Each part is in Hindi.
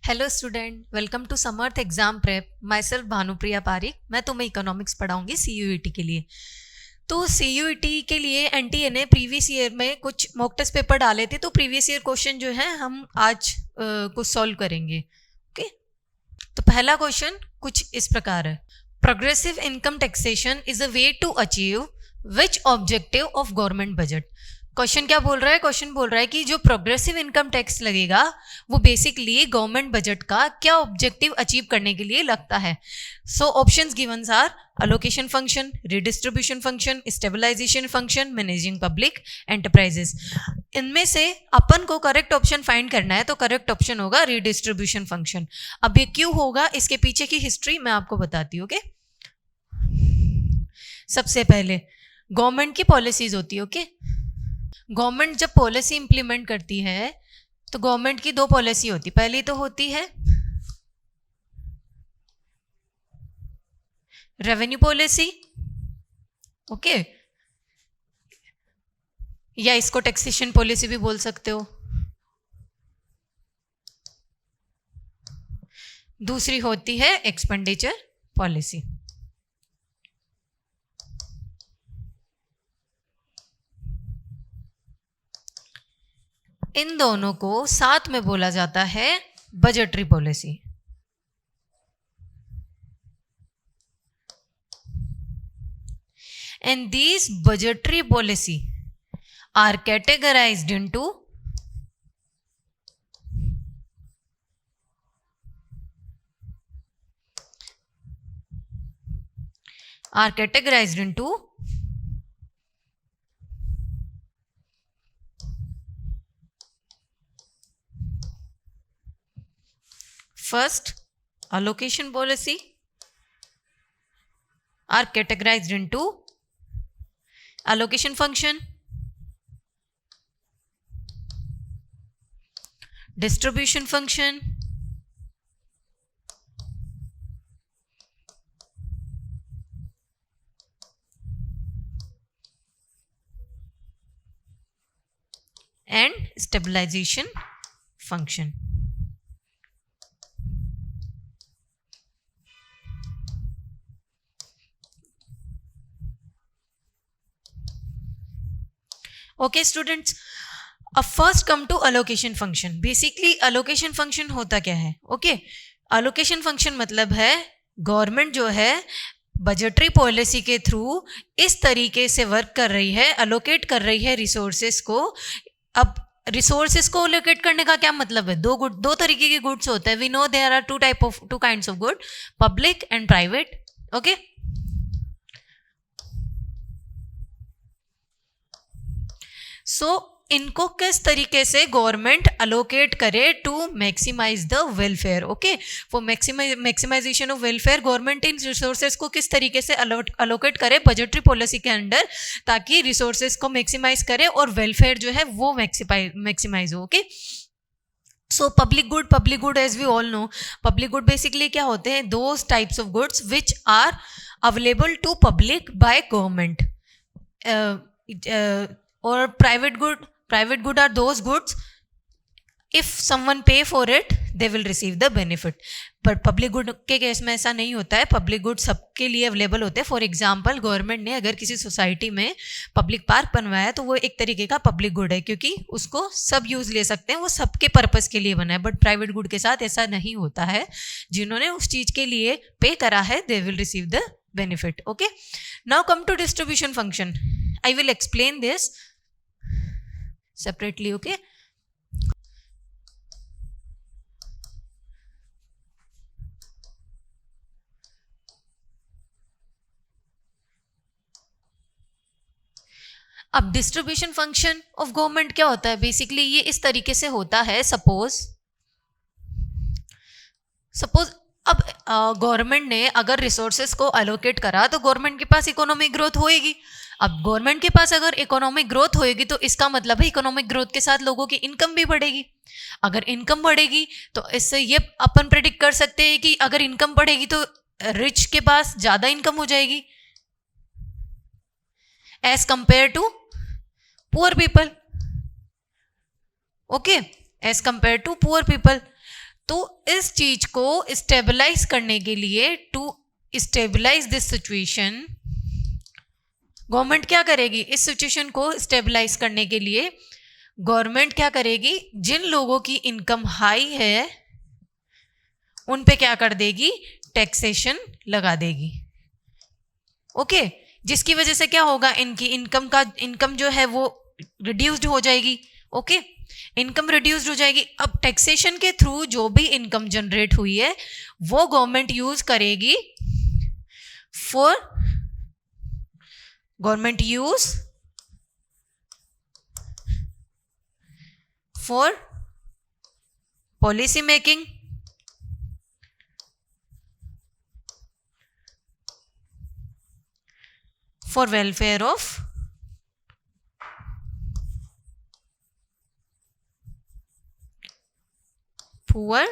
Hello student, welcome to Samarth exam prep. Myself Bhanupriya Pareek. मैं तुम्हें इकोनॉमिक्स पढ़ाऊंगी सीयूईटी के लिए। तो सीयूईटी के लिए एनटीए ने प्रीवियस ईयर में कुछ मॉक टेस्ट पेपर डाले थे, तो प्रीवियस ईयर क्वेश्चन जो है हम आज कुछ सॉल्व करेंगे। ओके, तो पहला क्वेश्चन कुछ इस प्रकार है। Progressive income taxation is a way to achieve which objective of government budget. Question क्या बोल रहा है? क्वेश्चन बोल रहा है कि जो प्रोग्रेसिव इनकम टैक्स लगेगा वो बेसिकली गवर्नमेंट बजट का क्या ऑब्जेक्टिव अचीव करने के लिए लगता है। So options givens are allocation function, redistribution function, stabilization function, managing public enterprises. इनमें से अपन को करेक्ट ऑप्शन फाइंड करना है, तो करेक्ट ऑप्शन होगा रिडिस्ट्रीब्यूशन फंक्शन। अब ये क्यों होगा, इसके पीछे की हिस्ट्री मैं आपको बताती हूँ। ओके, सबसे पहले गवर्नमेंट की पॉलिसीज होती है। ओके, गवर्नमेंट जब पॉलिसी इंप्लीमेंट करती है तो गवर्नमेंट की दो पॉलिसी होती। पहली तो होती है रेवेन्यू पॉलिसी, ओके, या इसको टैक्सेशन पॉलिसी भी बोल सकते हो। दूसरी होती है एक्सपेंडिचर पॉलिसी। इन दोनों को साथ में बोला जाता है budgetary policy. And these budgetary policy are categorized into first allocation policy are categorized into allocation function, distribution function, and stabilization function. Okay students, अब first come to allocation function. Basically allocation function होता क्या है? ओके, अलोकेशन फंक्शन मतलब है गवर्नमेंट जो है बजटरी पॉलिसी के थ्रू इस तरीके से वर्क कर रही है, अलोकेट कर रही है रिसोर्सेस को। अब रिसोर्सेस को अलोकेट करने का क्या मतलब है? दो तरीके के गुड्स होते हैं। We know there are two kinds of good, public and private. Okay, so इनको किस तरीके से गवर्नमेंट अलोकेट करे to maximise the welfare. Okay, for maximisation of welfare government इन रिसोर्सेज को किस तरीके से अलोकेट करे बजटरी पॉलिसी के अंडर, ताकि रिसोर्सेज को मैक्सिमाइज करे और वेलफेयर जो है वो मैक्सिमाइज हो। Okay, so public good as we all know, public good basically क्या होते हैं? Those types of goods which are available to public by government. और private good are those goods if someone pay for it they will receive the benefit। पर पब्लिक गुड के केस में ऐसा नहीं होता है। पब्लिक गुड सबके लिए अवेलेबल होते हैं। फॉर एग्जांपल, गवर्नमेंट ने अगर किसी सोसाइटी में पब्लिक पार्क बनवाया तो वो एक तरीके का पब्लिक गुड है, क्योंकि उसको सब यूज ले सकते हैं, वो सबके पर्पस के लिए बना है। बट प्राइवेट गुड के साथ ऐसा नहीं होता है। जिन्होंने उस चीज के लिए पे करा है they will receive the benefit. Okay, now come to distribution function. I will explain this separately। okay, अब डिस्ट्रीब्यूशन फंक्शन ऑफ गवर्नमेंट क्या होता है? बेसिकली ये इस तरीके से होता है। सपोज अब गवर्नमेंट ने अगर रिसोर्सेस को अलोकेट करा तो गवर्नमेंट के पास इकोनॉमिक ग्रोथ होएगी। अब गवर्नमेंट के पास अगर इकोनॉमिक ग्रोथ होएगी तो इसका मतलब है इकोनॉमिक ग्रोथ के साथ लोगों की इनकम भी बढ़ेगी। अगर इनकम बढ़ेगी तो इससे ये अपन प्रेडिक्ट कर सकते हैं कि अगर इनकम बढ़ेगी तो रिच के पास ज्यादा इनकम हो जाएगी as compare to poor people. Okay, as compare to poor people. तो इस चीज को स्टेबलाइज करने के लिए, to stabilize this situation, government क्या करेगी? इस सिचुएशन को स्टेबलाइज करने के लिए गवर्नमेंट क्या करेगी? जिन लोगों की इनकम हाई है उन पे क्या कर देगी? टैक्सेशन लगा देगी। ओके, जिसकी वजह से क्या होगा? इनकी इनकम जो है वो रिड्यूस्ड हो जाएगी। ओके, इनकम रिड्यूस्ड हो जाएगी। अब टैक्सेशन के थ्रू जो भी इनकम जनरेट हुई है वो गवर्नमेंट यूज करेगी for policy making, for welfare of poor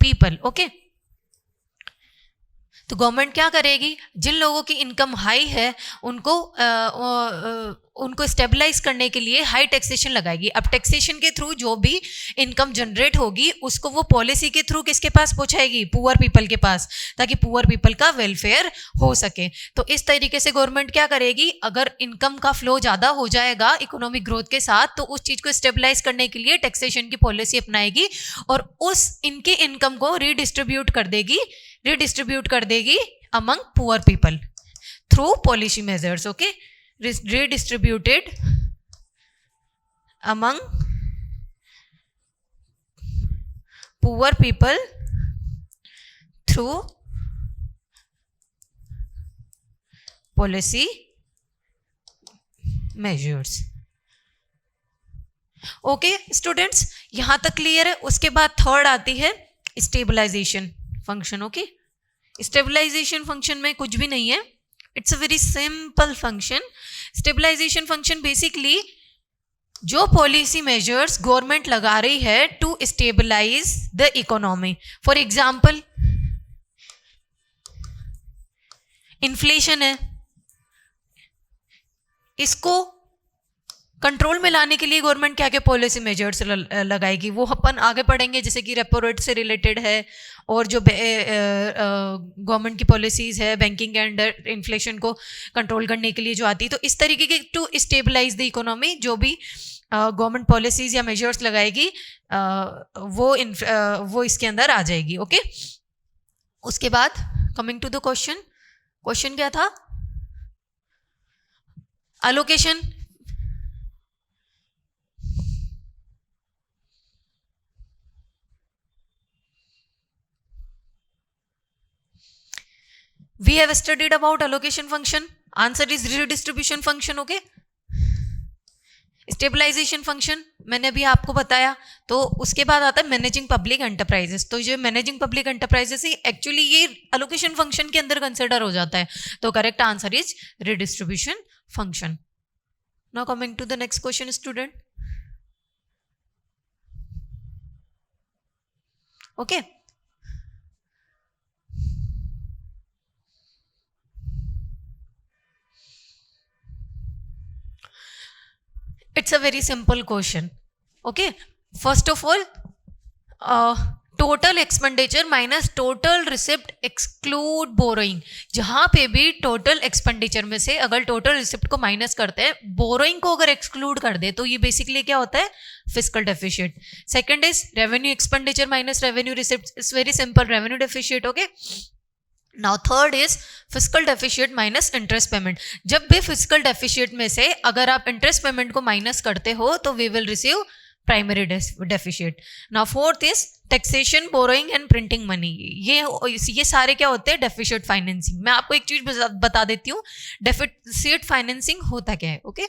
people। Okay, तो गवर्नमेंट क्या करेगी? जिन लोगों की इनकम हाई है उनको स्टेबलाइज करने के लिए हाई टैक्सेशन लगाएगी। अब टैक्सेशन के थ्रू जो भी इनकम जनरेट होगी उसको वो पॉलिसी के थ्रू किसके पास पहुंचाएगी? पुअर पीपल के पास, ताकि पुअर पीपल का वेलफेयर हो सके। तो इस तरीके से गवर्नमेंट क्या करेगी? अगर इनकम का फ्लो ज्यादा हो जाएगा इकोनॉमिक ग्रोथ के साथ, तो उस चीज को स्टेबलाइज करने के लिए टैक्सेशन की पॉलिसी अपनाएगी और इनके इनकम को रीडिस्ट्रीब्यूट कर देगी among poor people through policy measures. Okay, redistributed among poor people through policy measures। Okay students, यहां तक क्लियर है? उसके बाद थर्ड आती है स्टेबलाइजेशन फंक्शन। ओके, स्टेबलाइजेशन फंक्शन में कुछ भी नहीं है, it's a very simple function. Stabilization function basically जो पॉलिसी मेजर्स गवर्नमेंट लगा रही है to stabilize the economy. For example, inflation है, इसको कंट्रोल में लाने के लिए गवर्नमेंट क्या क्या पॉलिसी मेजर्स लगाएगी वो अपन आगे पढ़ेंगे, जैसे कि रेपो रेट से रिलेटेड है और जो गवर्नमेंट की पॉलिसीज है बैंकिंग के अंडर इन्फ्लेशन को कंट्रोल करने के लिए जो आती है। तो इस तरीके के टू स्टेबलाइज द इकोनॉमी जो भी गवर्नमेंट पॉलिसीज या मेजर्स लगाएगी वो इसके अंदर आ जाएगी। ओके, उसके बाद कमिंग टू द क्वेश्चन क्या था? Allocation. We have studied about allocation function. Answer is redistribution function. Okay, stabilization function मैंने अभी आपको बताया। तो उसके बाद आता है मैनेजिंग पब्लिक एंटरप्राइजेस। तो जो मैनेजिंग पब्लिक एंटरप्राइजेस है एक्चुअली ये अलोकेशन फंक्शन के अंदर कंसिडर हो जाता है। तो correct answer is redistribution function. Now coming to the next question student. Okay, it's a very simple question. Okay, first of all, total expenditure minus total receipt exclude borrowing. जहां पे भी टोटल एक्सपेंडिचर में से अगर टोटल रिसिप्ट को माइनस करते हैं, बोरोइंग को अगर एक्सक्लूड कर दे, तो ये बेसिकली क्या होता है? Fiscal deficit. Second is revenue expenditure minus revenue receipt, it's very simple, revenue deficit. Okay, now third is fiscal deficit minus interest payment. जब भी फिस्कल डेफिशिएट में से अगर आप इंटरेस्ट पेमेंट को माइनस करते हो तो we will receive primary deficit. Now fourth is taxation, borrowing and printing money. ये सारे क्या होते हैं? Deficit financing. मैं आपको एक चीज बता देती हूँ, डेफिसिट फाइनेंसिंग होता क्या है। Okay,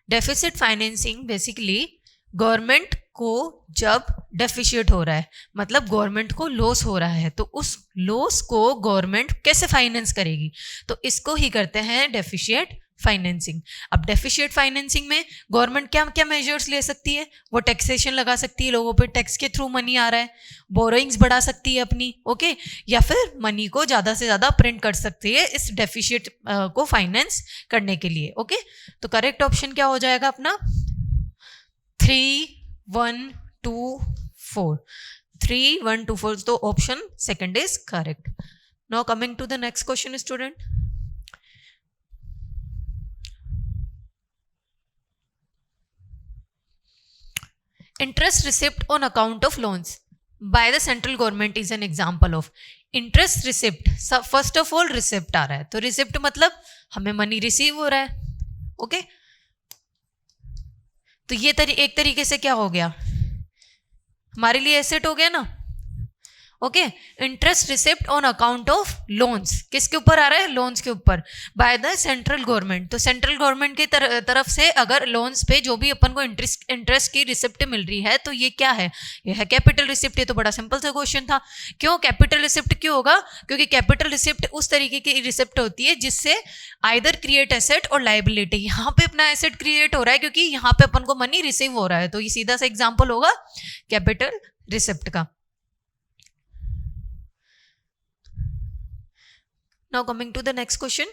deficit financing basically government को जब डेफिशिएट हो रहा है, मतलब गवर्नमेंट को लॉस हो रहा है, तो उस लॉस को गवर्नमेंट कैसे फाइनेंस करेगी? तो इसको ही करते हैं डेफिशिएट फाइनेंसिंग। अब डेफिशिएट फाइनेंसिंग में गवर्नमेंट क्या क्या मेजर्स ले सकती है? वो टैक्सेशन लगा सकती है, लोगों पे टैक्स के थ्रू मनी आ रहा है, बोरोइंग्स बढ़ा सकती है अपनी, ओके, या फिर मनी को ज़्यादा से ज़्यादा प्रिंट कर सकती है इस डेफिशिएट को फाइनेंस करने के लिए। ओके, तो करेक्ट ऑप्शन क्या हो जाएगा अपना? 3, 1, 2, 4, 3, 1, 2, 4. तो option second is correct. Now coming to the next question student. Interest receipt on account of loans by the central government is an example of interest receipt. First of all receipt आ रहा है, तो रिसिप्ट मतलब हमें मनी रिसीव हो रहा है. ओके तो ये एक तरीके से क्या हो गया, हमारे लिए एसेट हो गया ना. Okay interest receipt on account of loans किसके ऊपर आ रहा है, लोन्स के ऊपर बाय द सेंट्रल गवर्नमेंट. तो सेंट्रल गवर्नमेंट की तरफ से अगर लोन्स पे जो भी अपन को इंटरेस्ट की रिसिप्ट मिल रही है तो ये क्या है, ये है कैपिटल रिसिप्ट. ये तो बड़ा सिंपल सा क्वेश्चन था. क्यों कैपिटल रिसिप्ट क्यों होगा, क्योंकि कैपिटल रिसिप्ट उस तरीके की रिसिप्ट होती है जिससे आइदर क्रिएट एसेट और लाइबिलिटी. यहाँ पे अपना एसेट क्रिएट हो रहा है क्योंकि यहाँ पे अपन को मनी रिसीव हो रहा है, तो ये सीधा सा एग्जाम्पल होगा कैपिटल रिसिप्ट का. Now coming to the next question.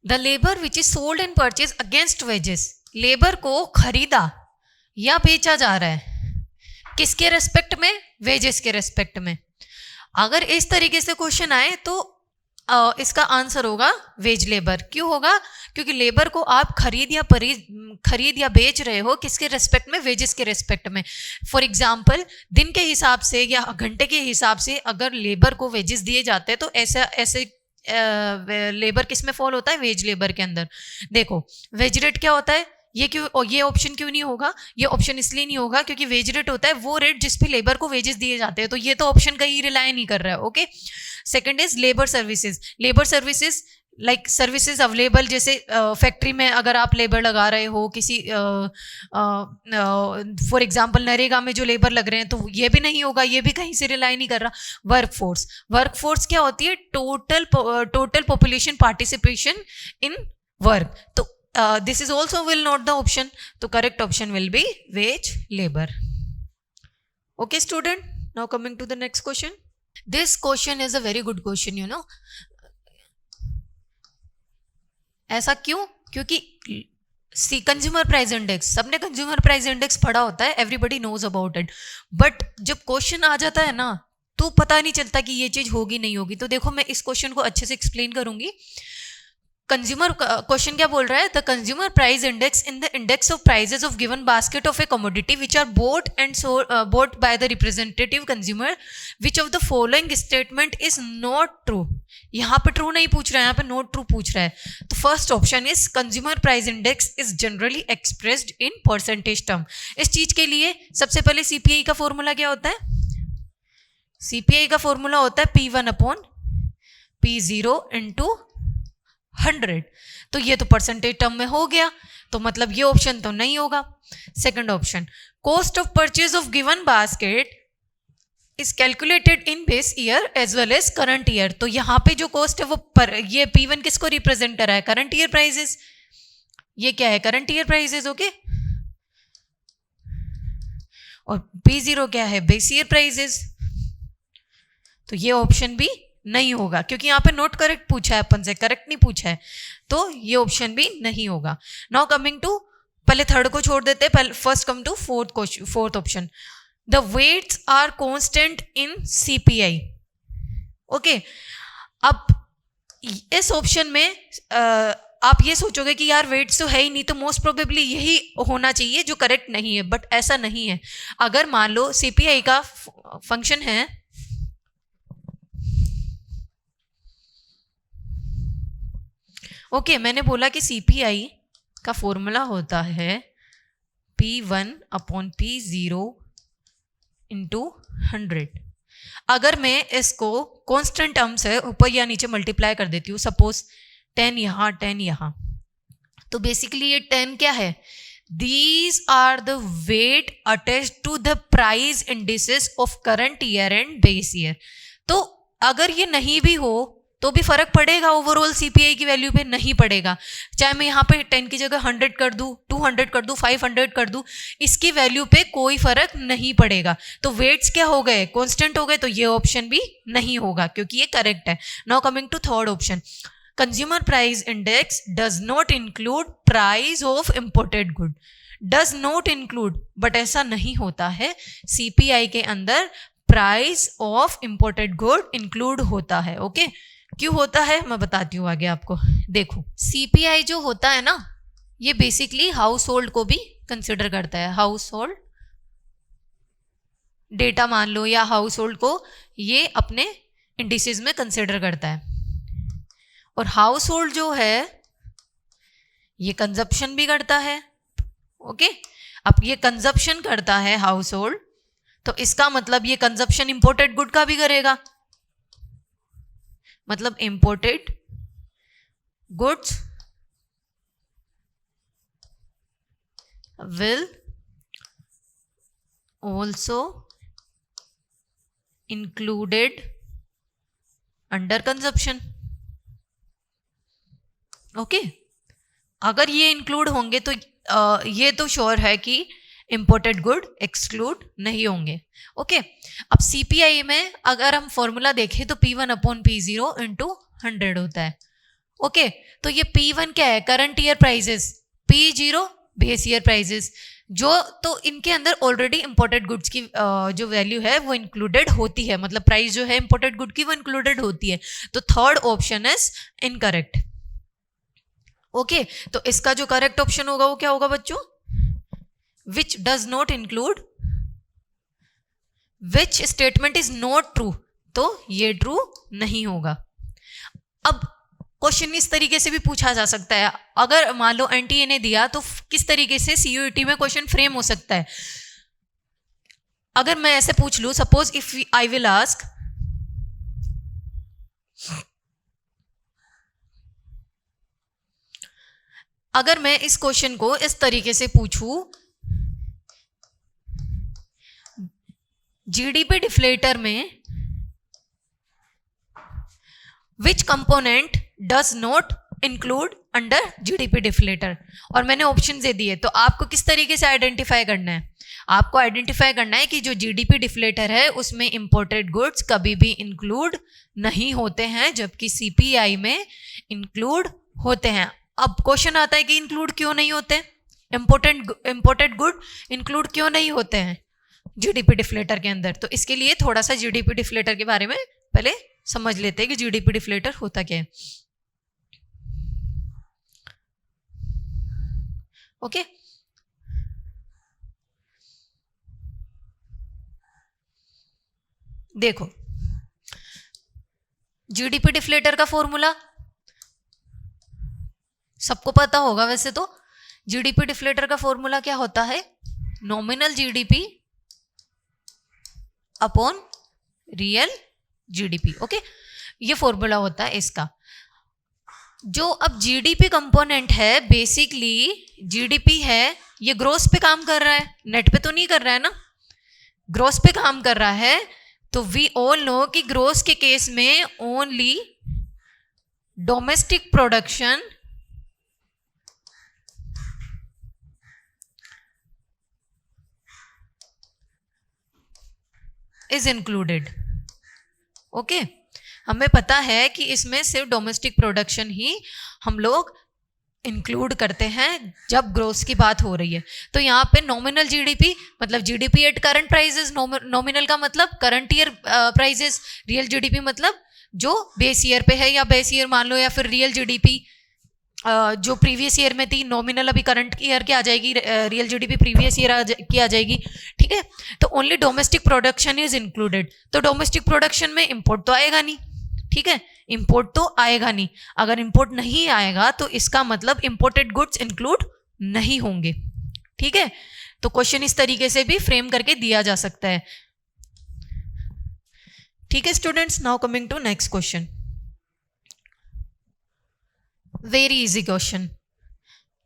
The labor which is sold and purchased against wages. Labour को खरीदा या बेचा जा रहा है किसके रेस्पेक्ट में, वेजेस के रेस्पेक्ट में. अगर इस तरीके से क्वेश्चन आए तो इसका आंसर होगा वेज लेबर. क्यों होगा, क्योंकि लेबर को आप खरीद या बेच रहे हो किसके रेस्पेक्ट में, वेजेस के रेस्पेक्ट में. फॉर एग्जांपल दिन के हिसाब से या घंटे के हिसाब से अगर लेबर को वेजेस दिए जाते हैं तो ऐसे लेबर किस में फॉल होता है, वेज लेबर के अंदर. देखो वेज रेट क्या होता है, ये ऑप्शन क्यों नहीं होगा, ये ऑप्शन इसलिए नहीं होगा क्योंकि वेज रेट होता है वो रेट जिस पे लेबर को वेजेस दिए जाते हैं, तो ये तो ऑप्शन कहीं रिलाय नहीं कर रहा है. Okay second is labour services. Labour services like services available, जैसे फैक्ट्री में अगर आप लेबर लगा रहे हो किसी फॉर एग्जांपल नरेगा में जो लेबर लग रहे हैं तो ये भी नहीं होगा, ये भी कहीं से रिलाई नहीं कर रहा. वर्कफोर्स क्या होती है, total population participation in work. तो this is also will not the option, so correct option will be wage labor. Okay student, now coming to the next question. This question is a very good question, you know. ऐसा क्यों, क्योंकि सी कंज्यूमर प्राइस इंडेक्स, सबने कंज्यूमर प्राइस इंडेक्स पढ़ा होता है, everybody knows about it, but जब क्वेश्चन आ जाता है ना तो पता नहीं चलता कि ये चीज होगी नहीं होगी. तो देखो मैं इस क्वेश्चन को अच्छे से एक्सप्लेन करूंगी. कंज्यूमर क्वेश्चन क्या बोल रहा है, the consumer price index in the index of prices of given basket of a commodity which are bought by the representative consumer, which of the following statement is not true. यहाँ पे ट्रू नहीं पूछ रहा है, यहाँ पे नॉट ट्रू पूछ रहा है. तो first option is consumer price index is generally expressed in percentage term. इस चीज के लिए सबसे पहले सीपीआई का फॉर्मूला क्या होता है, सीपीआई का फॉर्मूला होता है P1 अपॉन P0 इंटू 100. तो ये तो परसेंटेज टर्म में हो गया, तो मतलब ये ऑप्शन तो नहीं होगा. Second option, cost of purchase of given basket is calculated in base year as well as current year. तो यहाँ पे जो कॉस्ट है वो ये P1 किसको रिप्रेजेंट कर रहा है, करंट ईयर प्राइजेस. ये क्या है, करंट ईयर प्राइजेस. ओके और P0 क्या है, बेस ईयर प्राइजेस. तो ये ऑप्शन भी नहीं होगा क्योंकि यहाँ पे नॉट करेक्ट पूछा है अपन से, करेक्ट नहीं पूछा है, तो ये ऑप्शन भी नहीं होगा. नाउ कमिंग टू, पहले थर्ड को छोड़ देते हैं, first come to fourth option. The weights are constant in CPI. Okay अब इस ऑप्शन में आप ये सोचोगे कि यार वेट्स तो है ही नहीं, तो मोस्ट प्रोबेबली यही होना चाहिए जो करेक्ट नहीं है, बट ऐसा नहीं है. अगर मान लो सीपीआई का फंक्शन है ओके मैंने बोला कि सीपीआई का फॉर्मूला होता है P1 अपॉन P0 इंटू 100. अगर मैं इसको कांस्टेंट टर्म से ऊपर या नीचे मल्टीप्लाई कर देती हूँ, सपोज 10 यहाँ 10 यहाँ, तो बेसिकली ये 10 क्या है, these are the weight attached to the price indices of current year and base year. तो अगर ये नहीं भी हो तो भी फर्क पड़ेगा ओवरऑल सीपीआई की वैल्यू पे, नहीं पड़ेगा. चाहे मैं यहाँ पे 10 की जगह 100 कर दूं, 200 कर दूं, 500 कर दूं, इसकी वैल्यू पे कोई फर्क नहीं पड़ेगा. तो वेट्स क्या हो गए, कांस्टेंट हो गए, तो ये ऑप्शन भी नहीं होगा क्योंकि ये करेक्ट है. Now coming to third option, consumer price index does not include price of imported good, does not include, but ऐसा नहीं होता है, सीपीआई के अंदर price of imported good include होता है। ओके, क्यों होता है मैं बताती हूँ आगे आपको। देखो सीपीआई जो होता है ना, ये बेसिकली हाउस होल्ड को भी कंसिडर करता है, हाउस होल्ड डेटा मान लो, या हाउस होल्ड को ये अपने इंडिसेस में कंसिडर करता है। और हाउस होल्ड जो है ये कंजप्शन भी करता है। ओके, अब ये कंजप्शन करता है हाउस होल्ड, तो इसका मतलब ये कंजप्शन इंपोर्टेड गुड का भी करेगा, मतलब imported goods will also included under consumption. Okay, अगर ये इंक्लूड होंगे तो ये तो श्योर है कि इंपोर्टेड गुड एक्सक्लूड नहीं होंगे। ओके, अब सीपीआई में अगर हम फॉर्मूला देखें तो P1 अपॉन P0 इंटू 100 होता है। ओके, तो ये P1 क्या है, current year prices, P0 base year prices, जो तो इनके अंदर ऑलरेडी इंपोर्टेड गुड्स की जो वैल्यू है वो इंक्लूडेड होती है, मतलब प्राइस जो है इंपोर्टेड गुड की वो इंक्लूडेड होती है। तो third option is incorrect. Okay, तो इसका जो करेक्ट ऑप्शन होगा वो क्या होगा बच्चों, which does not include, which statement is not true, तो ये ट्रू नहीं होगा। अब क्वेश्चन इस तरीके से भी पूछा जा सकता है, अगर मान लो एनटीए ने दिया तो किस तरीके से सीयूईटी में क्वेश्चन फ्रेम हो सकता है। अगर मैं ऐसे पूछ लूं, suppose if I will ask अगर मैं इस क्वेश्चन को इस तरीके से पूछूं, जीडीपी डिफ्लेटर में विच component does not include under GDP deflator, और मैंने ऑप्शन दे दिए, तो आपको किस तरीके से आइडेंटिफाई करना है, आपको आइडेंटिफाई करना है कि जो जीडीपी डिफ्लेटर है उसमें इंपोर्टेड गुड्स कभी भी इंक्लूड नहीं होते हैं, जबकि सीपीआई में इंक्लूड होते हैं। अब क्वेश्चन आता है कि इंक्लूड क्यों नहीं होते, इंपोर्टेड गुड इंक्लूड क्यों नहीं होते हैं जीडीपी डिफ्लेटर के अंदर। तो इसके लिए थोड़ा सा जीडीपी डिफ्लेटर के बारे में पहले समझ लेते हैं कि जीडीपी डिफ्लेटर होता क्या है। ओके, देखो जीडीपी डिफ्लेटर का फॉर्मूला सबको पता होगा वैसे तो। जीडीपी डिफ्लेटर का फॉर्मूला क्या होता है, nominal GDP upon real GDP. Okay, ये फॉर्मूला होता है इसका। जो अब जीडीपी कंपोनेंट है, बेसिकली जीडीपी है, ये ग्रोस पे काम कर रहा है, नेट पे तो नहीं कर रहा है ना, ग्रोस पे काम कर रहा है। तो वी ऑल नो कि ग्रोस के केस में only domestic production is included. Okay, हमें पता है कि इसमें सिर्फ डोमेस्टिक प्रोडक्शन ही हम लोग इंक्लूड करते हैं जब ग्रोथ की बात हो रही है। तो यहाँ पे नॉमिनल जीडीपी मतलब GDP at current prices, nominal का मतलब current year prices, real GDP मतलब जो बेस ईयर पे है, या बेस ईयर मान लो, या फिर रियल जीडीपी जो प्रीवियस ईयर में थी, नॉमिनल अभी करंट ईयर की आ जाएगी, रियल जीडीपी प्रीवियस ईयर की आ जाएगी। ठीक है, तो only domestic production is included. तो डोमेस्टिक प्रोडक्शन में इंपोर्ट तो आएगा नहीं, ठीक है, इंपोर्ट तो आएगा नहीं। अगर इंपोर्ट नहीं आएगा तो इसका मतलब इंपोर्टेड गुड्स इंक्लूड नहीं होंगे। ठीक है, तो क्वेश्चन इस तरीके से भी फ्रेम करके दिया जा सकता है। ठीक है students, now coming to next question, very easy question.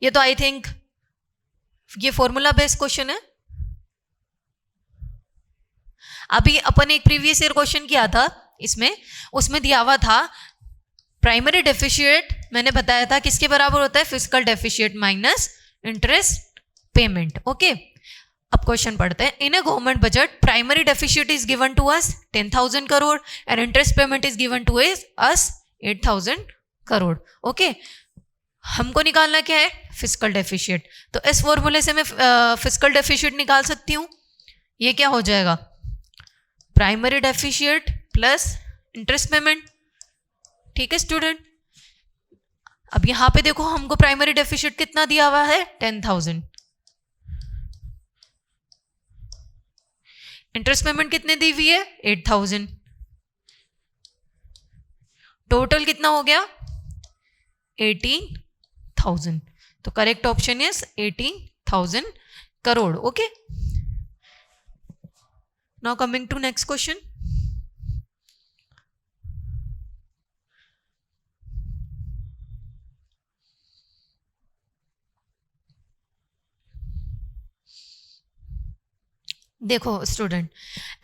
ये तो आई थिंक ये फॉर्मूला बेस्ड क्वेश्चन है। अभी अपन एक प्रीवियस ईयर क्वेश्चन किया था, उसमें दिया हुआ था प्राइमरी डेफिशिएट, मैंने बताया था किसके बराबर होता है, fiscal deficit minus interest payment. Okay, अब क्वेश्चन पढ़ते हैं। In a government budget primary deficit is given to us 10,000 crore and interest payment is given to us 8,000 crore. Okay, हमको निकालना क्या है, फिस्कल डेफिशिएट। तो इस फॉर्मूले से मैं फिस्कल डेफिशिएट निकाल सकती हूँ। ये क्या हो जाएगा, primary deficit plus interest payment. ठीक है स्टूडेंट, अब यहां पे देखो हमको प्राइमरी डेफिशिएट कितना दिया हुआ है, 10,000। इंटरेस्ट पेमेंट कितने दी हुई है, 8,000। टोटल कितना हो गया, 18,000। तो correct option is 18,000 crore. Okay, now coming to next question. देखो स्टूडेंट,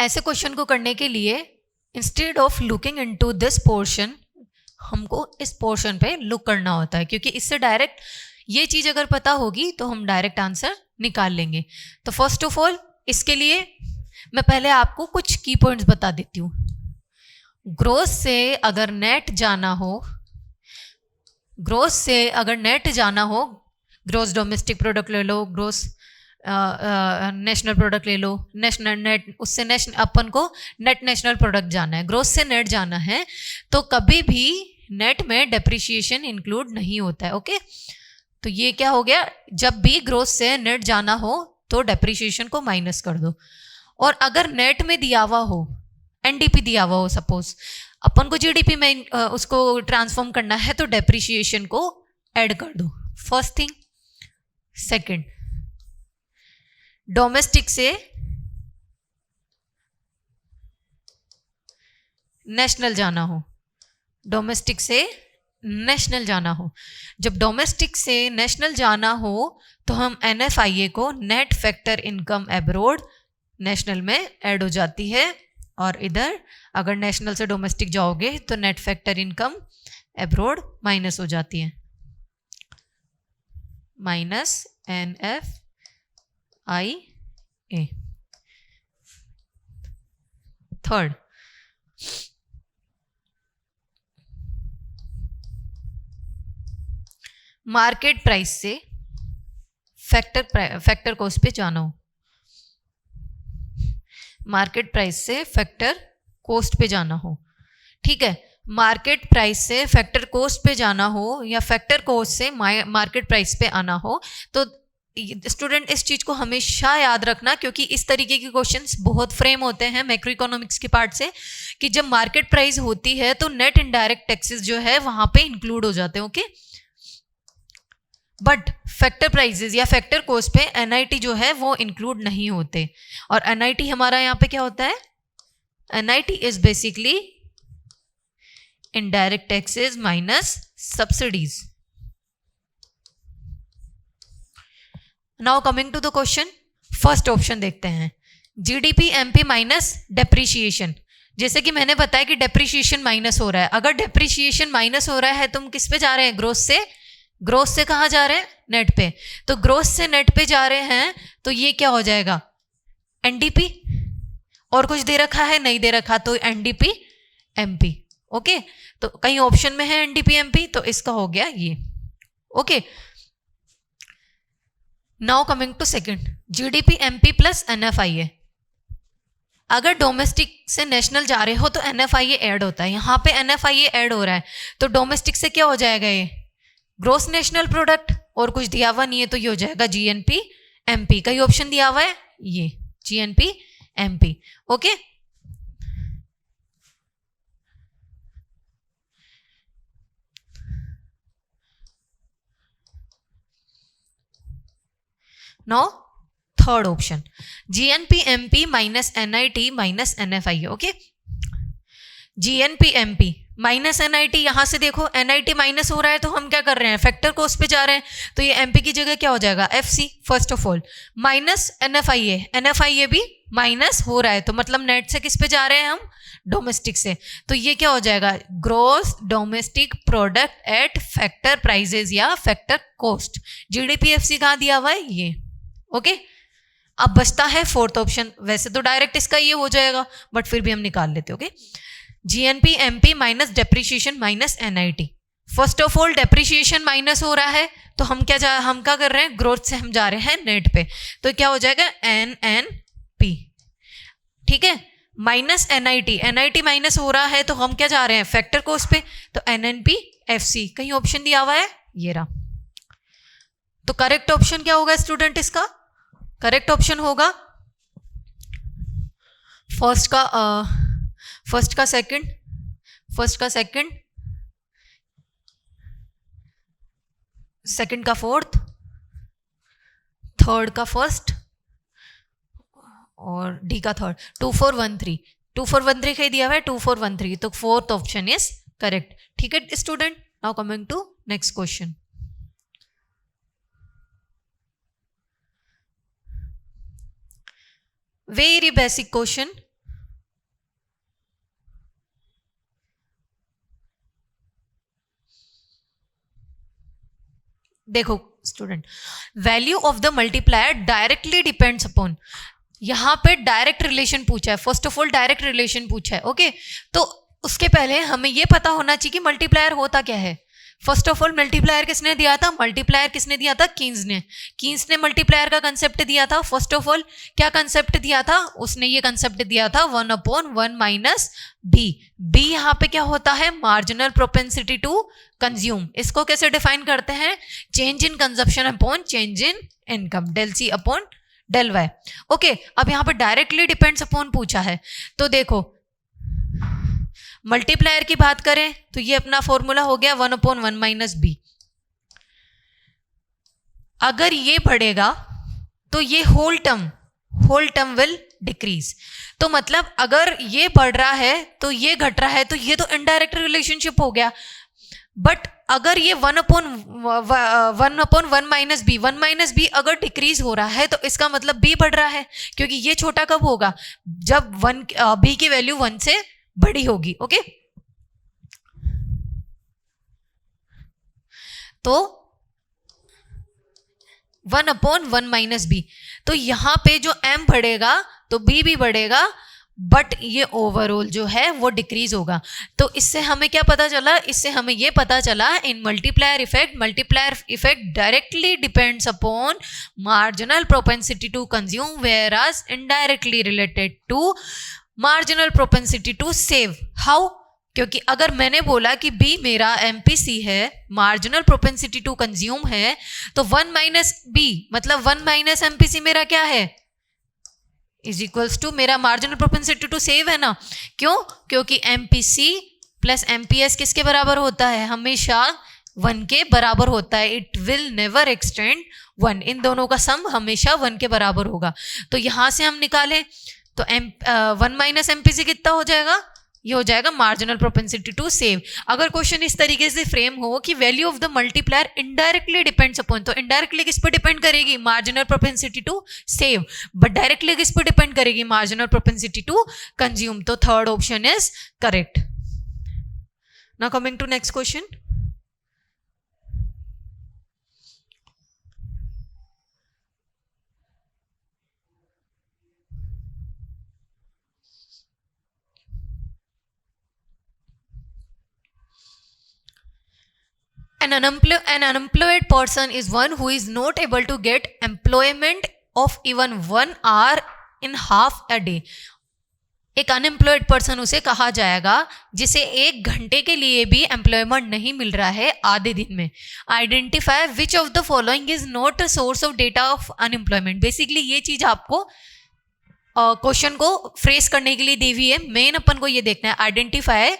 ऐसे क्वेश्चन को करने के लिए instead of looking into this portion, हमको इस पोर्शन पे लुक करना होता है, क्योंकि इससे डायरेक्ट ये चीज़ अगर पता होगी तो हम डायरेक्ट आंसर निकाल लेंगे। तो फर्स्ट ऑफ ऑल इसके लिए मैं पहले आपको कुछ की पॉइंट्स बता देती हूँ। ग्रोस से अगर नेट जाना हो, ग्रोस से अगर नेट जाना हो, ग्रोस डोमेस्टिक प्रोडक्ट ले लो, ग्रोस नेशनल प्रोडक्ट ले लो, नेशनल नेट, उससे नेशनल अपन को नेट नेशनल प्रोडक्ट जाना है, ग्रोस से नेट जाना है, तो कभी भी नेट में डेप्रिसिएशन इंक्लूड नहीं होता है। ओके, तो ये क्या हो गया, जब भी ग्रोस से नेट जाना हो तो डेप्रिसिएशन को माइनस कर दो। और अगर नेट में दिया हुआ हो, एनडीपी दिया हुआ हो, सपोज अपन को जीडीपी में उसको ट्रांसफॉर्म करना है, तो डेप्रिसिएशन को ऐड कर दो, फर्स्ट थिंग। सेकंड, डोमेस्टिक से नेशनल जाना हो, डोमेस्टिक से नेशनल जाना हो, जब डोमेस्टिक से नेशनल जाना हो तो हम एनएफआईए को net factor income abroad national में ऐड हो जाती है, और इधर अगर नेशनल से डोमेस्टिक जाओगे तो net factor income abroad minus हो जाती है, minus NFIA। Third, market price से फैक्टर कॉस्ट पे जाना हो, मार्केट प्राइस से फैक्टर कॉस्ट पे जाना हो। ठीक है, मार्केट प्राइस से फैक्टर कॉस्ट पे जाना हो या फैक्टर कॉस्ट से मार्केट प्राइस पे आना हो, तो स्टूडेंट इस चीज़ को हमेशा याद रखना, क्योंकि इस तरीके के क्वेश्चंस बहुत फ्रेम होते हैं मैक्रो इकोनॉमिक्स के पार्ट से, कि जब मार्केट प्राइस होती है तो नेट इनडायरेक्ट टैक्सेस जो है वहां पे इंक्लूड हो जाते हैं। ओके, बट फैक्टर प्राइसेस या फैक्टर कॉस्ट पे एनआईटी जो है वो इंक्लूड नहीं होते। और एनआईटी हमारा यहाँ पे क्या होता है, NIT is basically indirect taxes minus subsidies. Now coming to the question, first option देखते हैं, जीडीपी एमपी माइनस डेप्रिसिएशन। जैसे कि मैंने बताया कि डेप्रिसिएशन माइनस हो रहा है, अगर डेप्रिसिएशन माइनस हो रहा है तो हम किस पे जा रहे हैं, ग्रोस से, ग्रोस से कहाँ जा रहे हैं, नेट पे। तो ग्रोस से नेट पे जा रहे हैं तो ये क्या हो जाएगा, एनडीपी। और कुछ दे रखा है, नहीं दे रखा, तो एनडीपी एमपी। ओके, तो कहीं ऑप्शन में है एनडीपी एमपी, तो इसका हो गया ये। Okay, now coming to second, GDP MP plus NFIA. अगर डोमेस्टिक से नेशनल जा रहे हो तो एनएफआईए ऐड होता है, यहाँ पे एनएफआईए ऐड हो रहा है, तो डोमेस्टिक से क्या हो जाएगा, ये ग्रोस नेशनल प्रोडक्ट, और कुछ दिया हुआ नहीं है तो ये हो जाएगा जीएनपी एमपी। कई ऑप्शन दिया हुआ है, ये GNP MP. Okay, now third option, GNP MP minus NIT minus NFIA. Okay, GNP MP minus NIT, यहां से देखो एनआईटी माइनस हो रहा है तो हम क्या कर रहे हैं, फैक्टर कॉस्ट पे जा रहे हैं, तो ये एमपी की जगह क्या हो जाएगा, FC first of all, minus NFIA, NFIA भी माइनस हो रहा है, तो मतलब नेट से किस पे जा रहे हैं हम, डोमेस्टिक से, तो ये क्या हो जाएगा, gross domestic product at factor prices या फैक्टर कॉस्ट। जीडीपीएफसी कहाँ दिया हुआ है, ये। ओके, अब बचता है फोर्थ ऑप्शन, वैसे तो डायरेक्ट इसका ये हो जाएगा बट फिर भी हम निकाल लेते। Okay, GNP MP minus depreciation minus NIT, first of all depreciation minus हो रहा है, तो हम क्या कर रहे हैं, ग्रोथ से हम जा रहे हैं नेट पे, तो क्या हो जाएगा NNP, ठीक है, माइनस NIT माइनस हो रहा है, तो हम क्या जा रहे हैं फैक्टर कोस्ट पे, तो NNP FC, कहीं ऑप्शन दिया हुआ है, ये रहा। तो करेक्ट ऑप्शन क्या होगा स्टूडेंट, इसका करेक्ट ऑप्शन होगा फर्स्ट का सेकंड का फोर्थ, थर्ड का फर्स्ट और डी का थर्ड, 2413 कहीं दिया हुआ है 2413, तो फोर्थ ऑप्शन इज करेक्ट। ठीक है student, now coming to next question. Very basic question, देखो student, value of the multiplier directly depends upon, यहां पे डायरेक्ट रिलेशन पूछा है, first of all direct relation पूछा है, ओके। तो उसके पहले हमें यह पता होना चाहिए कि मल्टीप्लायर होता क्या है। फर्स्ट ऑफ ऑल मल्टीप्लायर किसने दिया था, कीन्स ने मल्टीप्लायर का कंसेप्ट दिया था। फर्स्ट ऑफ ऑल क्या कंसेप्ट दिया था, उसने ये कंसेप्ट दिया था 1/1 माइनस बी। बी यहाँ पे क्या होता है, मार्जिनल प्रोपेंसिटी टू कंज्यूम। इसको कैसे डिफाइन करते हैं, change in consumption upon change in income, del C upon del Y. Okay, अब यहाँ पे डायरेक्टली डिपेंड्स अपॉन पूछा है, तो देखो मल्टीप्लायर की बात करें तो ये अपना फॉर्मूला हो गया 1/1 माइनस बी। अगर ये बढ़ेगा तो ये होल टर्म विल डिक्रीज, तो मतलब अगर ये बढ़ रहा है तो ये घट रहा है, तो ये तो इनडायरेक्ट रिलेशनशिप हो गया। बट अगर ये 1/1 माइनस बी अगर डिक्रीज हो रहा है, तो इसका मतलब बी बढ़ रहा है, क्योंकि ये छोटा कब होगा, जब बी की वैल्यू 1 से बड़ी होगी। ओके, तो 1/1 माइनस बी, तो यहां पे जो m बढ़ेगा तो b भी बढ़ेगा, बट ये ओवरऑल जो है वो डिक्रीज होगा। तो इससे हमें क्या पता चला, इससे हमें ये पता चला in multiplier effect directly depends upon marginal propensity to consume, whereas indirectly related to marginal propensity to save. How, क्योंकि अगर मैंने बोला कि बी मेरा MPC है, मार्जिनल प्रोपेंसिटी टू कंज्यूम है, तो 1 माइनस बी मतलब 1 माइनस MPC मेरा क्या है, इज इक्वल्स टू मेरा मार्जिनल प्रोपेंसिटी टू सेव है ना। क्यों, क्योंकि MPC प्लस MPS किसके बराबर होता है, हमेशा 1 के बराबर होता है। इट विल नेवर एक्सटेंड 1, इन दोनों का सम हमेशा 1 के बराबर होगा। तो यहां से हम निकालें तो 1 माइनस MPC कितना हो जाएगा, ये हो जाएगा मार्जिनल प्रोपेंसिटी टू सेव। अगर क्वेश्चन इस तरीके से फ्रेम हो कि value of the multiplier indirectly depends upon, तो इनडायरेक्टली किस पर डिपेंड करेगी, marginal propensity to save, but directly किस पर डिपेंड करेगी, मार्जिनल प्रोपेंसिटी टू कंज्यूम। तो third option is correct. Now coming to next question. An unemployed person is one who is not able to get employment of even 1 hour in half a day. एक अनएम्प्लॉयड पर्सन उसे कहा जाएगा जिसे 1 घंटे के लिए भी एम्प्लॉयमेंट नहीं मिल रहा है आधे दिन में। Identify which of the following is not a source of data of unemployment. Basically ये चीज आपको क्वेश्चन को फ्रेस करने के लिए दी हुई है। मेन अपन को ये देखना है, identify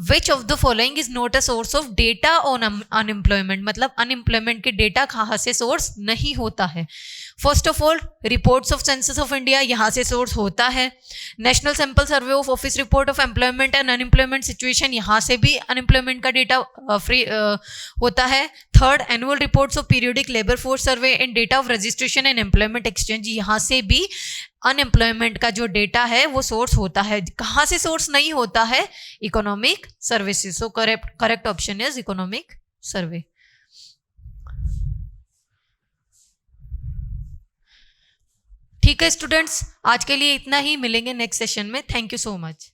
which of the following is not a source of data on unemployment, मतलब अनएम्प्लॉयमेंट के डेटा कहाँ से सोर्स नहीं होता है। First of all reports of census of India, यहाँ से सोर्स होता है। National sample survey of office report of employment and unemployment situation, यहाँ से भी अनएम्प्लॉयमेंट का डेटा फ्री होता है। Third, annual reports of periodic labour force survey and data of registration and employment exchange, यहाँ से भी अनएम्प्लॉयमेंट का जो डेटा है वो सोर्स होता है। कहाँ से सोर्स नहीं होता है, economic services. So correct option is economic survey. ठीक है स्टूडेंट्स, आज के लिए इतना ही, मिलेंगे नेक्स्ट सेशन में। Thank you so much.